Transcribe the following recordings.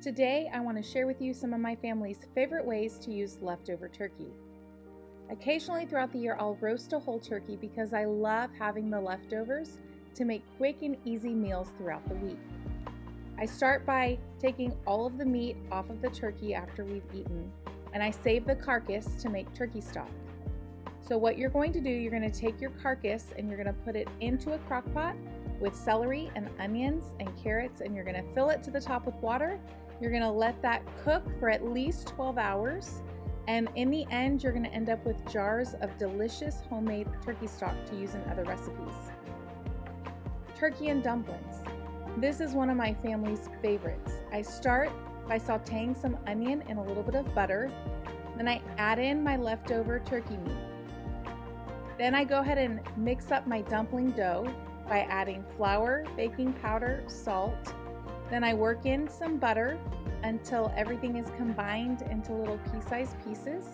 Today, I want to share with you some of my family's favorite ways to use leftover turkey. Occasionally throughout the year, I'll roast a whole turkey because I love having the leftovers to make quick and easy meals throughout the week. I start by taking all of the meat off of the turkey after we've eaten, and I save the carcass to make turkey stock. So what you're going to do, you're going to take your carcass and you're going to put it into a crock pot with celery and onions and carrots, and you're going to fill it to the top with water. You're going to let that cook for at least 12 hours. And in the end, you're going to end up with jars of delicious homemade turkey stock to use in other recipes. Turkey and dumplings. This is one of my family's favorites. I start by sauteing some onion in a little bit of butter. Then I add in my leftover turkey meat. Then I go ahead and mix up my dumpling dough by adding flour, baking powder, salt. Then I work in some butter until everything is combined into little pea-sized pieces.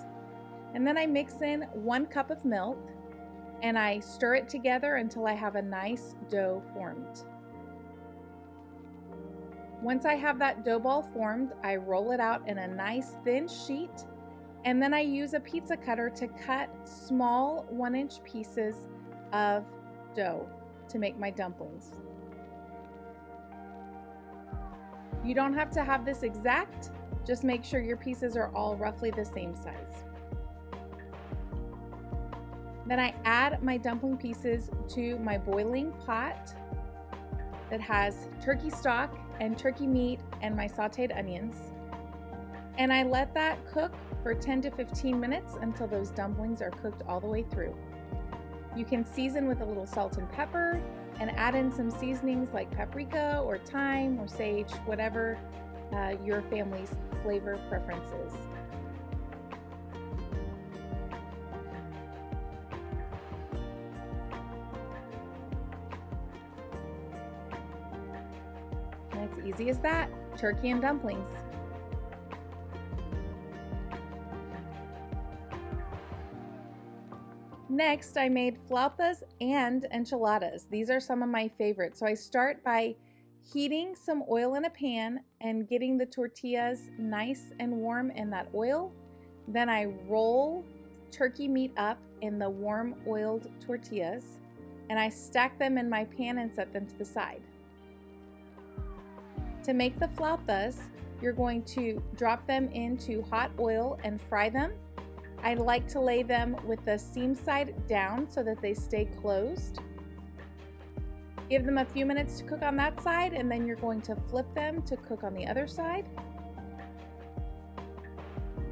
And then I mix in 1 cup of milk and I stir it together until I have a nice dough formed. Once I have that dough ball formed, I roll it out in a nice thin sheet, and then I use a pizza cutter to cut small 1-inch pieces of dough to make my dumplings. You don't have to have this exact, just make sure your pieces are all roughly the same size. Then I add my dumpling pieces to my boiling pot that has turkey stock and turkey meat and my sauteed onions. And I let that cook for 10 to 15 minutes until those dumplings are cooked all the way through. You can season with a little salt and pepper and add in some seasonings like paprika or thyme or sage, whatever your family's flavor preference is. And it's easy as that, turkey and dumplings. Next, I made flautas and enchiladas. These are some of my favorites. So I start by heating some oil in a pan and getting the tortillas nice and warm in that oil. Then I roll turkey meat up in the warm oiled tortillas and I stack them in my pan and set them to the side. To make the flautas, you're going to drop them into hot oil and fry them. I like to lay them with the seam side down so that they stay closed. Give them a few minutes to cook on that side, and then you're going to flip them to cook on the other side.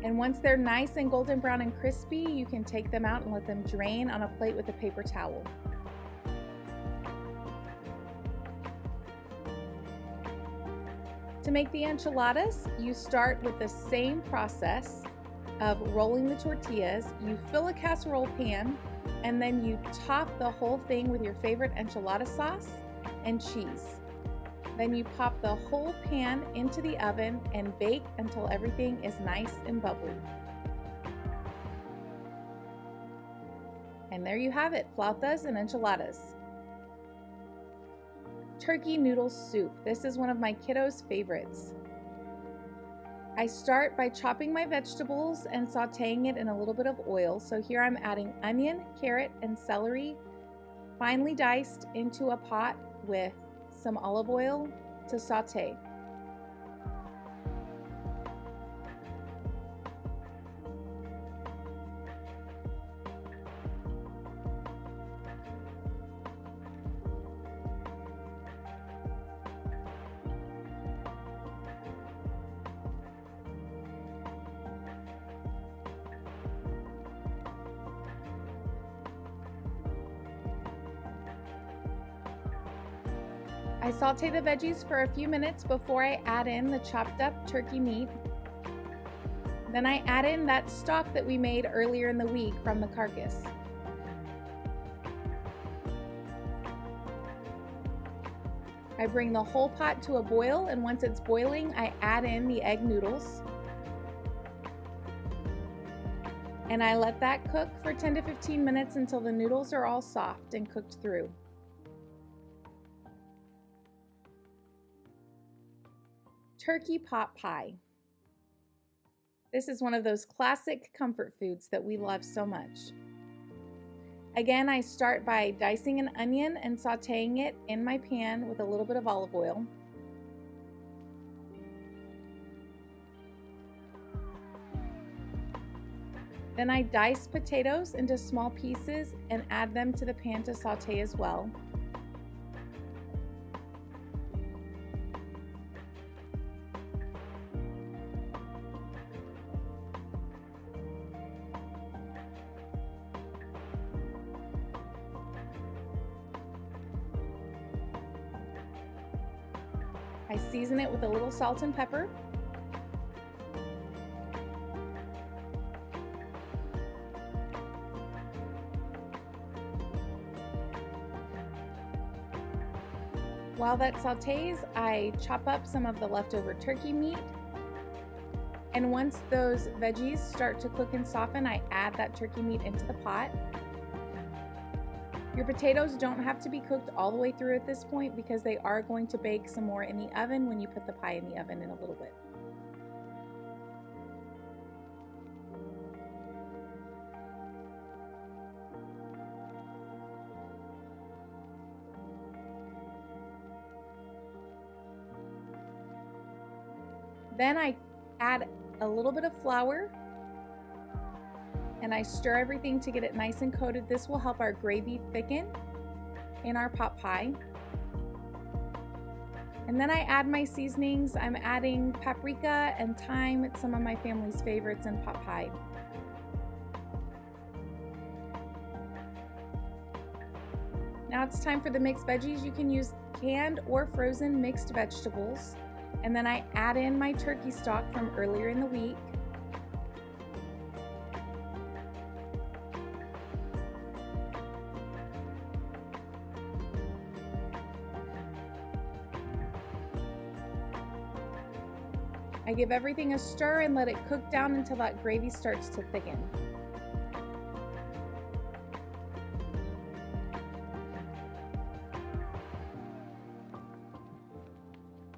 And once they're nice and golden brown and crispy, you can take them out and let them drain on a plate with a paper towel. To make the enchiladas, you start with the same process of rolling the tortillas. You fill a casserole pan and then you top the whole thing with your favorite enchilada sauce and cheese. Then you pop the whole pan into the oven and bake until everything is nice and bubbly. And there you have it, flautas and enchiladas. Turkey Noodle Soup. This is one of my kiddos' favorites. I start by chopping my vegetables and sauteing it in a little bit of oil. So here I'm adding onion, carrot, and celery finely diced into a pot with some olive oil to saute. I saute the veggies for a few minutes before I add in the chopped up turkey meat. Then I add in that stock that we made earlier in the week from the carcass. I bring the whole pot to a boil, and once it's boiling, I add in the egg noodles. And I let that cook for 10 to 15 minutes until the noodles are all soft and cooked through. turkey pot pie. This is one of those classic comfort foods that we love so much. Again, I start by dicing an onion and sauteing it in my pan with a little bit of olive oil. Then I dice potatoes into small pieces and add them to the pan to saute as well. I season it with a little salt and pepper. While that sautés, I chop up some of the leftover turkey meat. And once those veggies start to cook and soften, I add that turkey meat into the pot. Your potatoes don't have to be cooked all the way through at this point because they are going to bake some more in the oven when you put the pie in the oven in a little bit. Then I add a little bit of flour and I stir everything to get it nice and coated. This will help our gravy thicken in our pot pie. And then I add my seasonings. I'm adding paprika and thyme. It's some of my family's favorites in pot pie. Now it's time for the mixed veggies. You can use canned or frozen mixed vegetables. And then I add in my turkey stock from earlier in the week. I give everything a stir and let it cook down until that gravy starts to thicken.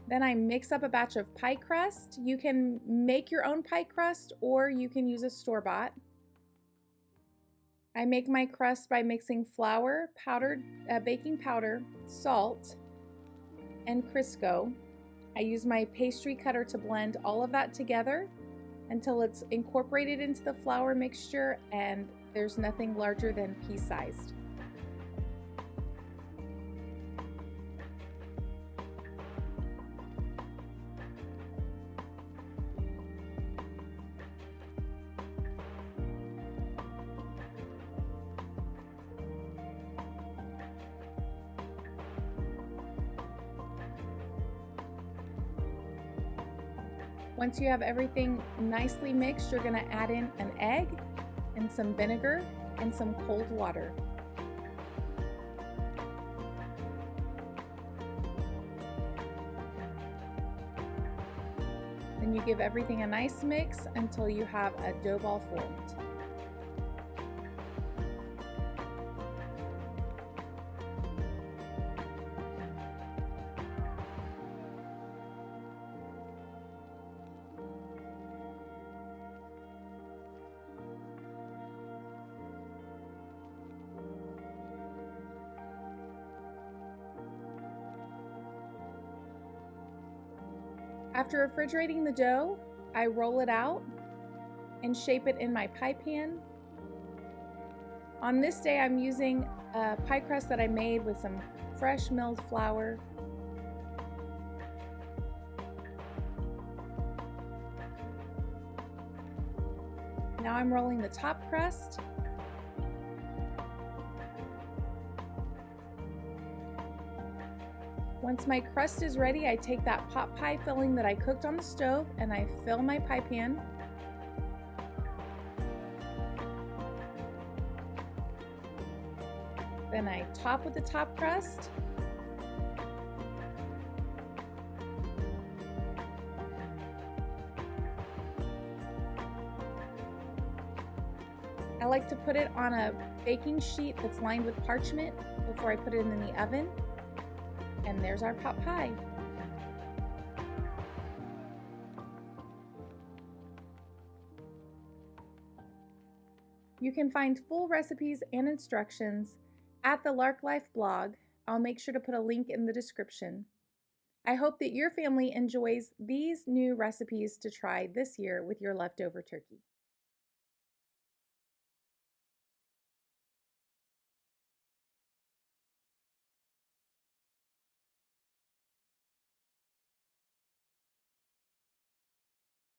Then I mix up a batch of pie crust. You can make your own pie crust or you can use a store-bought. I make my crust by mixing flour, powdered baking powder, salt, and Crisco. I use my pastry cutter to blend all of that together until it's incorporated into the flour mixture and there's nothing larger than pea-sized. Once you have everything nicely mixed, you're going to add in an egg and some vinegar and some cold water. Then you give everything a nice mix until you have a dough ball formed. After refrigerating the dough, I roll it out and shape it in my pie pan. On this day, I'm using a pie crust that I made with some fresh milled flour. Now I'm rolling the top crust. Once my crust is ready, I take that pot pie filling that I cooked on the stove and I fill my pie pan. Then I top with the top crust. I like to put it on a baking sheet that's lined with parchment before I put it in the oven. And there's our pot pie. You can find full recipes and instructions at the Lark Life blog. I'll make sure to put a link in the description. I hope that your family enjoys these new recipes to try this year with your leftover turkey.